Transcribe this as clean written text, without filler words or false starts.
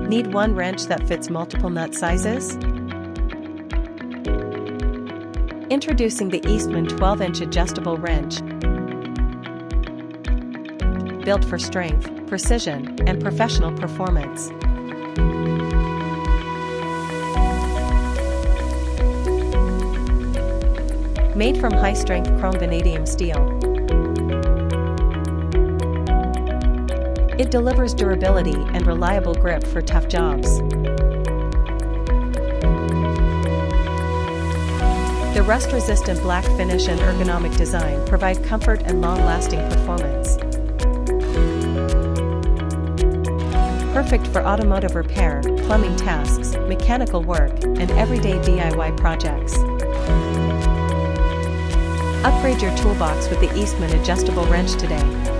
Need one wrench that fits multiple nut sizes? Introducing the Eastman 12-inch adjustable wrench. Built for strength, precision, and professional performance. Made from high-strength chrome vanadium steel, it delivers durability and reliable grip for tough jobs. The rust-resistant black finish and ergonomic design provide comfort and long-lasting performance. Perfect for automotive repair, plumbing tasks, mechanical work, and everyday DIY projects. Upgrade your toolbox with the Eastman adjustable wrench today.